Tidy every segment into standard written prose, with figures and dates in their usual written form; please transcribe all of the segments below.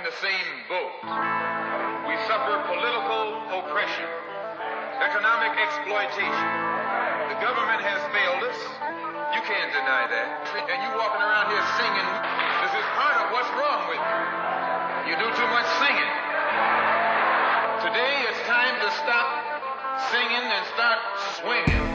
the same boat. We suffer political oppression, economic exploitation. The government has failed us. You can't deny that. And you walking around here singing, this is part of what's wrong with you. You do too much singing. Today it's time to stop singing and start swinging.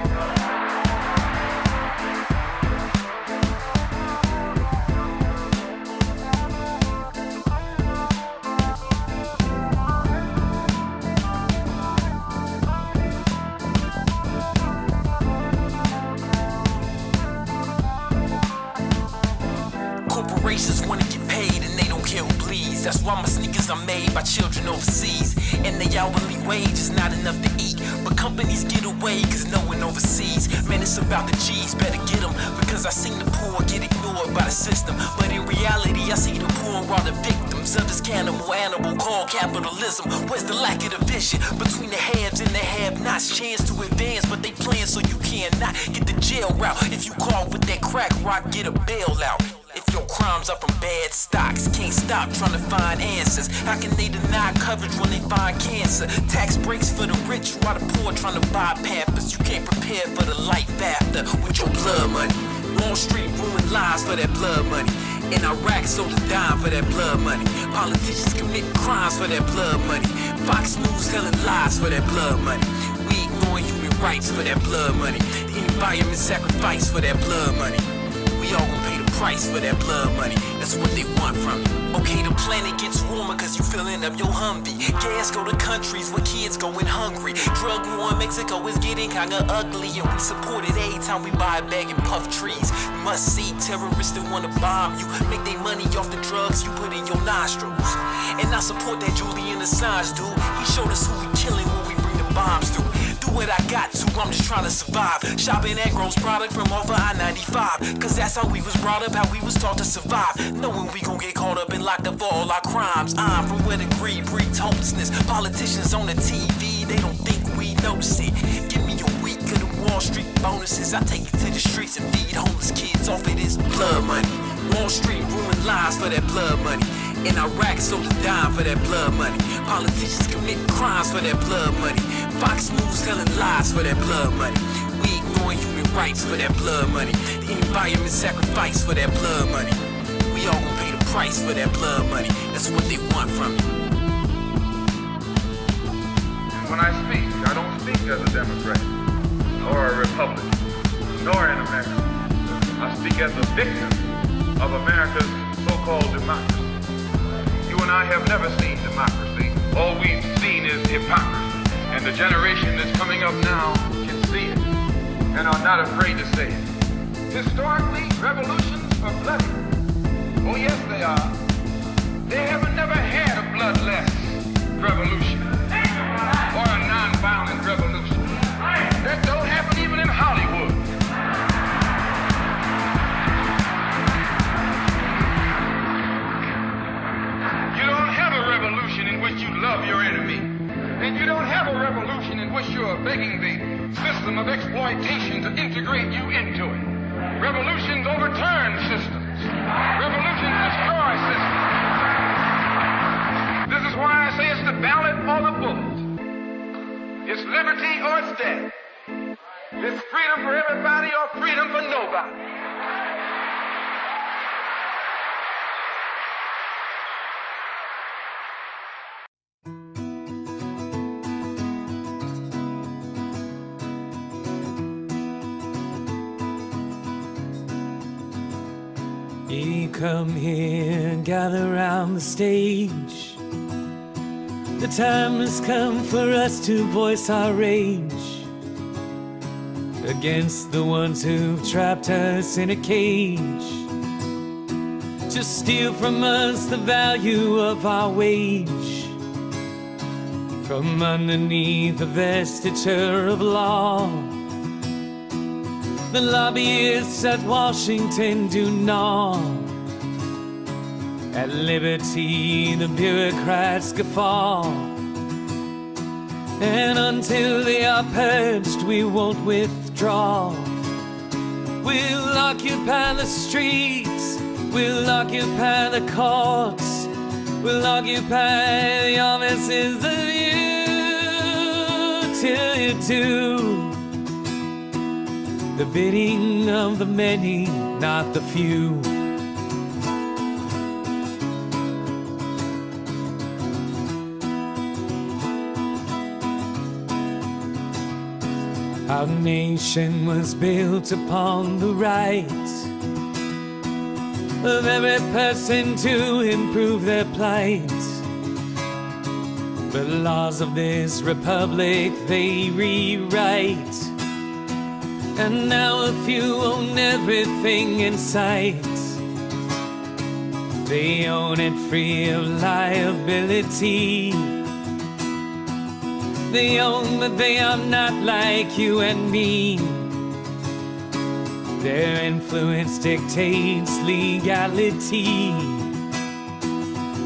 Corporations wanna get paid and they don't care who bleeds. That's why my sneakers are made by children overseas. And the hourly wage is not enough to eat. But companies get away cause no one oversees. Man, it's about the G's, better get them. Because I seen the poor get ignored by the system. But in reality, I see the poor are the victims of this cannibal animal called capitalism. Where's the lack of division between the haves and the have-nots? Chance to advance, but they playing so you cannot get the jail route. If you call with that crack rock, get a bailout. If your crimes are from bad stocks, can't stop trying to find answers. How can they deny coverage when they find cancer? Tax breaks for the rich while the poor trying to buy Pampers. You can't prepare for the life after with your blood money. Wall Street ruined lives for that blood money. In Iraq, soldiers dying for that blood money. Politicians commit crimes for that blood money. Fox News telling lies for that blood money. We ignoring human rights for that blood money. The environment sacrifice for that blood money. We all gon' pay the price for that blood money. That's what they want from you. Okay, the planet gets warmer cause you filling up your Humvee. Gas go to countries where kids going hungry. Drug war in Mexico is getting kinda ugly. And we support it every time we buy a bag and puff trees. You must see terrorists that wanna bomb you. Make their money off the drugs you put in your nostrils. And I support that Julian Assange dude. He showed us who we killing when we bring the bombs through. Do what I got to, I'm just trying to survive. Shopping at gross product from over I-95. Cause that's how we was brought up, how we was taught to survive. Knowing we gon' get caught up and locked up for all our crimes. I'm from where the greed breeds hopelessness. Politicians on the TV, they don't think we notice it. Give me a week of the Wall Street bonuses. I take it to the streets and feed homeless kids off of this blood money. Wall Street ruined lives for that blood money. In Iraq, soldiers dying for that blood money. Politicians commit crimes for that blood money. Fox News telling lies for that blood money. We ignoring human rights for that blood money. The environment sacrifice for that blood money. We all gon' pay the price for that blood money. That's what they want from you. And when I speak, I don't speak as a Democrat, nor a Republican, nor an American. I speak as a victim of America's so-called democracy. You and I have never seen democracy. All we've seen is hypocrisy. And the generation that's coming up now can see it and are not afraid to say it. Historically, revolutions are bloody. Oh yes, they are. They haven't never had a bloodless revolution or a non-violent revolution. That don't happen even in Hollywood. You don't have a revolution in which you love your enemy. And you don't have a revolution in which you are begging the system of exploitation to integrate you into it. Revolutions overturn systems. Revolutions destroy systems. This is why I say it's the ballot or the bullet. It's liberty or it's death. It's freedom for everybody or freedom for nobody. You come here and gather round the stage. The time has come for us to voice our rage against the ones who've trapped us in a cage, to steal from us the value of our wage, from underneath the vesture of law. The lobbyists at Washington do gnaw at liberty, the bureaucrats guffaw. And until they are purged, we won't withdraw. We'll occupy the streets, we'll occupy the courts, We'll occupy the offices of you till you do the bidding of the many, not the few. Our nation was built upon the right of every person to improve their plight. But laws of this republic they rewrite, and now a few own everything in sight. They own it free of liability. They own that they are not like you and me. Their influence dictates legality,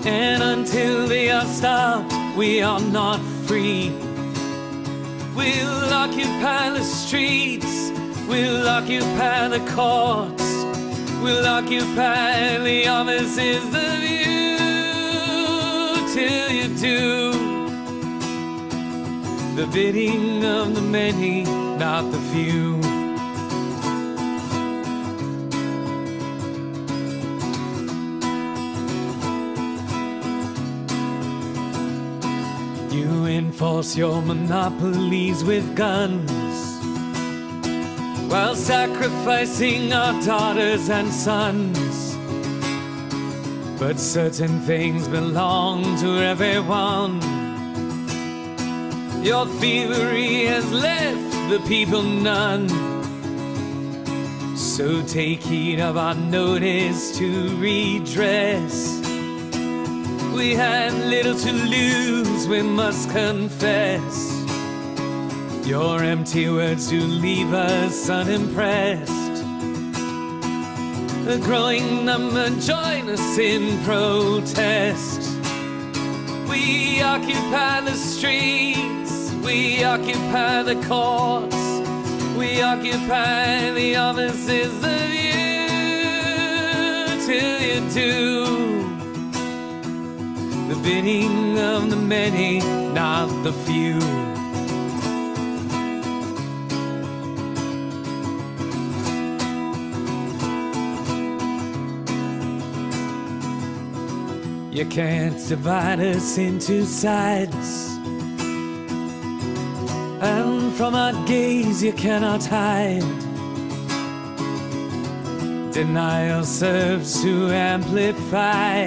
and until they are stopped, we are not free. We'll occupy the streets, we'll occupy the courts, we'll occupy the offices of you till you do the bidding of the many, not the few. You enforce your monopolies with guns, while sacrificing our daughters and sons. But certain things belong to everyone. Your thievery has left the people none. So take heed of our notice to redress. We had little to lose, we must confess. Your empty words do leave us unimpressed. A growing number join us in protest. We occupy the streets, we occupy the courts, we occupy the offices of you till you do the bidding of the many, not the few. You can't divide us into sides, and from our gaze you cannot hide. Denial serves to amplify,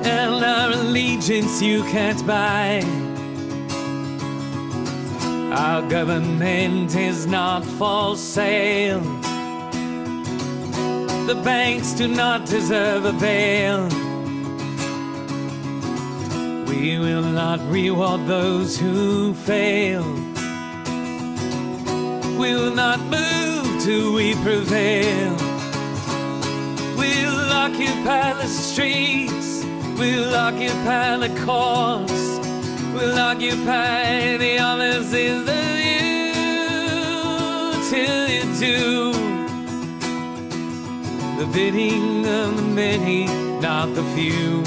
and our allegiance you can't buy. Our government is not for sale. The banks do not deserve a bail. We will not reward those who fail. We will not move till we prevail. We'll occupy the streets, we'll occupy the courts, we'll occupy the offices of you till you do the bidding of the many, not the few.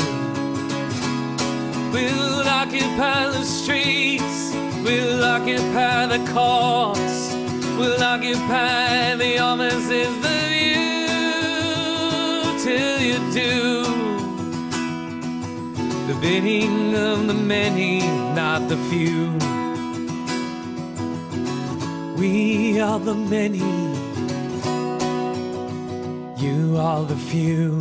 We'll occupy the streets, we'll occupy the courts, we'll occupy the offices of you till you do the bidding of the many, not the few. We are the many, you are the few.